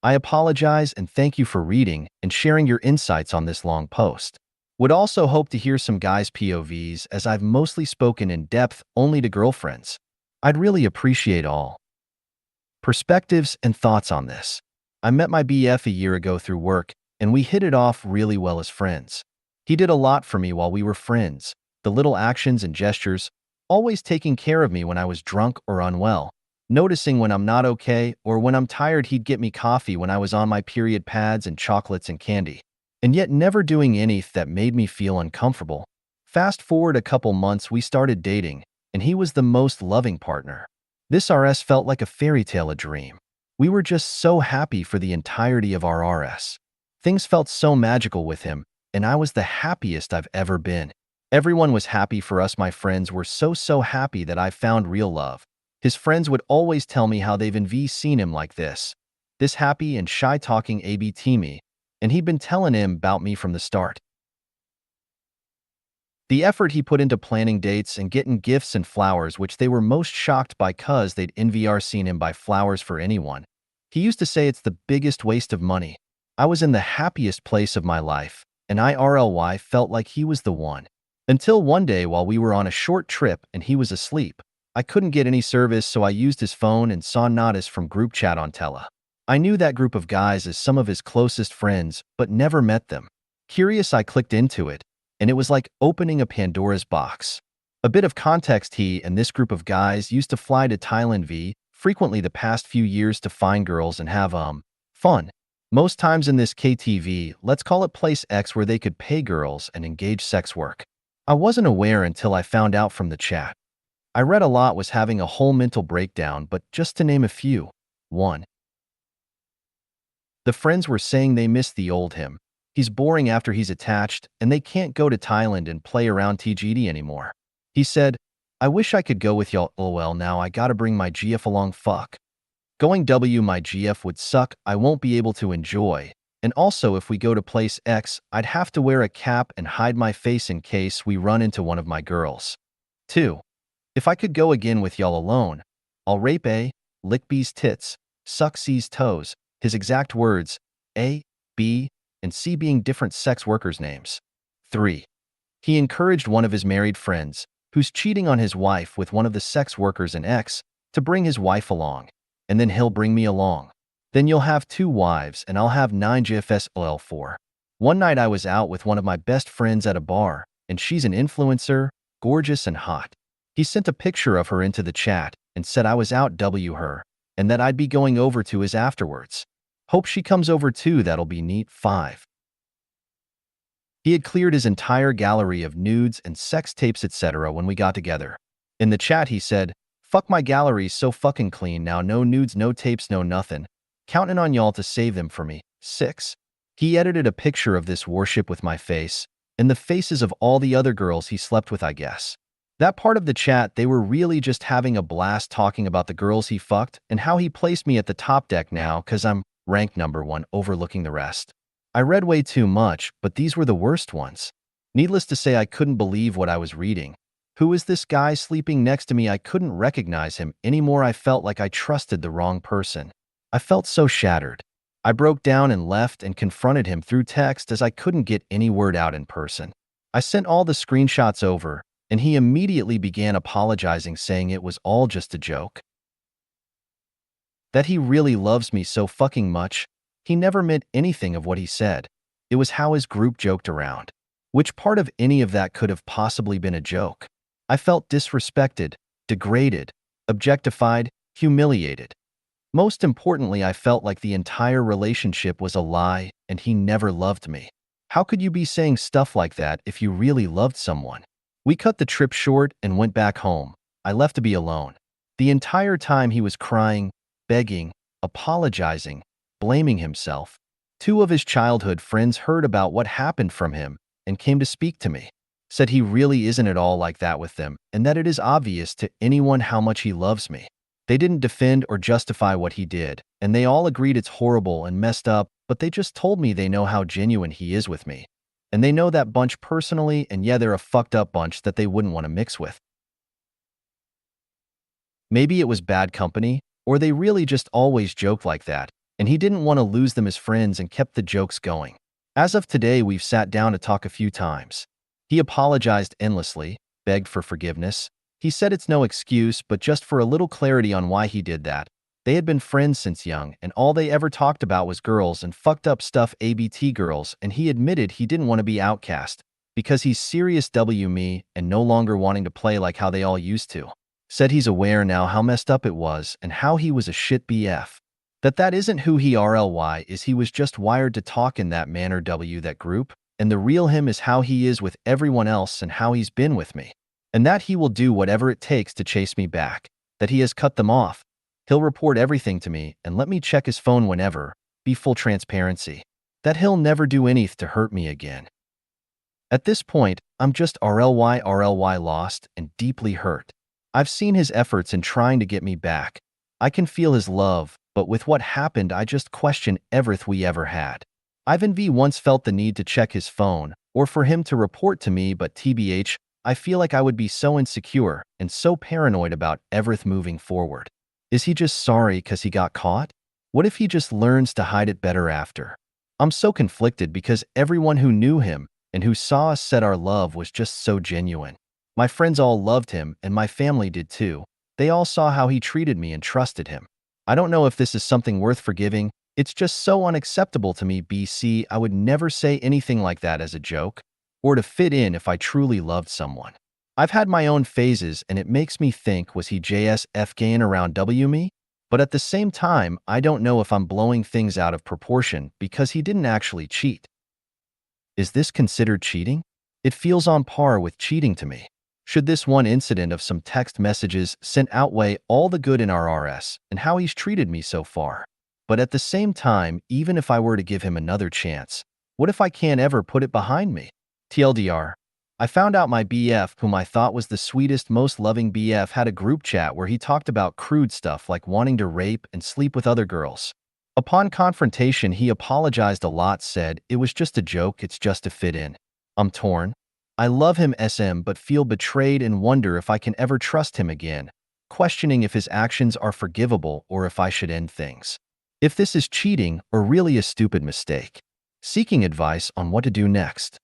I apologize and thank you for reading and sharing your insights on this long post. Would also hope to hear some guys' POVs as I've mostly spoken in depth only to girlfriends. I'd really appreciate all perspectives and thoughts on this. I met my BF a year ago through work, and we hit it off really well as friends. He did a lot for me while we were friends, the little actions and gestures, always taking care of me when I was drunk or unwell, noticing when I'm not okay or when I'm tired. He'd get me coffee when I was on my period pads and chocolates and candy, and yet never doing anything that made me feel uncomfortable. Fast forward a couple months, we started dating, and he was the most loving partner. This RS felt like a fairy tale, a dream. We were just so happy for the entirety of our RS. Things felt so magical with him, and I was the happiest I've ever been. Everyone was happy for us. My friends were so happy that I found real love. His friends would always tell me how they've seen him like this happy and shy talking ABT me, and he'd been telling him about me from the start. The effort he put into planning dates and getting gifts and flowers, which they were most shocked by cause they'd seen him buy flowers for anyone. He used to say it's the biggest waste of money. I was in the happiest place of my life, and I felt like he was the one. Until one day while we were on a short trip and he was asleep, I couldn't get any service, so I used his phone and saw notice from group chat on Tele. I knew that group of guys as some of his closest friends, but never met them. Curious, I clicked into it, and it was like opening a Pandora's box. A bit of context: he and this group of guys used to fly to Thailand frequently the past few years to find girls and have fun. Most times in this KTV, let's call it place X, where they could pay girls and engage sex work. I wasn't aware until I found out from the chat. I read a lot, was having a whole mental breakdown, but just to name a few. 1. The friends were saying they miss the old him. He's boring after he's attached, and they can't go to Thailand and play around TGD anymore. He said, I wish I could go with y'all. Lol, now I gotta bring my GF along. Fuck. Going my GF would suck. I won't be able to enjoy. And also, if we go to place X, I'd have to wear a cap and hide my face in case we run into one of my girls. 2. If I could go again with y'all alone, I'll rape A, lick B's tits, suck C's toes. His exact words, A, B, and C being different sex workers' names. 3. He encouraged one of his married friends, who's cheating on his wife with one of the sex workers in X, to bring his wife along, and then he'll bring me along. Then you'll have 2 wives and I'll have 9 GFS. 4. One night I was out with one of my best friends at a bar, and she's an influencer, gorgeous and hot. He sent a picture of her into the chat and said I was out her, and that I'd be going over to his afterwards. Hope she comes over too, that'll be neat. 5. He had cleared his entire gallery of nudes and sex tapes etc. when we got together. In the chat he said, fuck, my gallery's so fucking clean now, no nudes, no tapes, no nothing. Counting on y'all to save them for me. 6. He edited a picture of this worship with my face and the faces of all the other girls he slept with, I guess. That part of the chat, they were really just having a blast talking about the girls he fucked and how he placed me at the top deck now cause I'm ranked number 1, overlooking the rest. I read way too much, but these were the worst ones. Needless to say, I couldn't believe what I was reading. Who is this guy sleeping next to me? I couldn't recognize him anymore. I felt like I trusted the wrong person. I felt so shattered. I broke down and left and confronted him through text as I couldn't get any word out in person. I sent all the screenshots over, and he immediately began apologizing, saying it was all just a joke. That he really loves me so fucking much. He never meant anything of what he said. It was how his group joked around. Which part of any of that could have possibly been a joke? I felt disrespected, degraded, objectified, humiliated. Most importantly, I felt like the entire relationship was a lie and he never loved me. How could you be saying stuff like that if you really loved someone? We cut the trip short and went back home. I left to be alone. The entire time he was crying, begging, apologizing, blaming himself. 2 of his childhood friends heard about what happened from him and came to speak to me. Said he really isn't at all like that with them and that it is obvious to anyone how much he loves me. They didn't defend or justify what he did, and they all agreed it's horrible and messed up, but they just told me they know how genuine he is with me. And they know that bunch personally, and yeah, they're a fucked up bunch that they wouldn't want to mix with. Maybe it was bad company, or they really just always joke like that, and he didn't want to lose them as friends and kept the jokes going. As of today, we've sat down to talk a few times. He apologized endlessly, begged for forgiveness. He said it's no excuse, but just for a little clarity on why he did that. They had been friends since young, and all they ever talked about was girls and fucked up stuff, ABT girls, and he admitted he didn't want to be outcast because he's serious me and no longer wanting to play like how they all used to. Said he's aware now how messed up it was and how he was a shit BF. That isn't who he RLY is. He was just wired to talk in that manner that group, and the real him is how he is with everyone else and how he's been with me. And that he will do whatever it takes to chase me back. That he has cut them off. He'll report everything to me and let me check his phone whenever, be full transparency. That he'll never do anything to hurt me again. At this point, I'm just RLY lost and deeply hurt. I've seen his efforts in trying to get me back. I can feel his love, but with what happened, I just question everything we ever had. Ivan V once felt the need to check his phone, or for him to report to me, but TBH, I feel like I would be so insecure and so paranoid about everything moving forward. Is he just sorry because he got caught? What if he just learns to hide it better after? I'm so conflicted because everyone who knew him and who saw us said our love was just so genuine. My friends all loved him and my family did too. They all saw how he treated me and trusted him. I don't know if this is something worth forgiving. It's just so unacceptable to me, BC. I would never say anything like that as a joke or to fit in if I truly loved someone. I've had my own phases and it makes me think, was he JSF gaying around me? But at the same time, I don't know if I'm blowing things out of proportion because he didn't actually cheat. Is this considered cheating? It feels on par with cheating to me. Should this one incident of some text messages sent outweigh all the good in our RS and how he's treated me so far? But at the same time, even if I were to give him another chance, what if I can't ever put it behind me? TLDR, I found out my BF, whom I thought was the sweetest, most loving BF, had a group chat where he talked about crude stuff like wanting to rape and sleep with other girls. Upon confrontation, he apologized a lot, said it was just a joke, it's just to fit in. I'm torn. I love him SM but feel betrayed and wonder if I can ever trust him again, questioning if his actions are forgivable or if I should end things. If this is cheating or really a stupid mistake. Seeking advice on what to do next.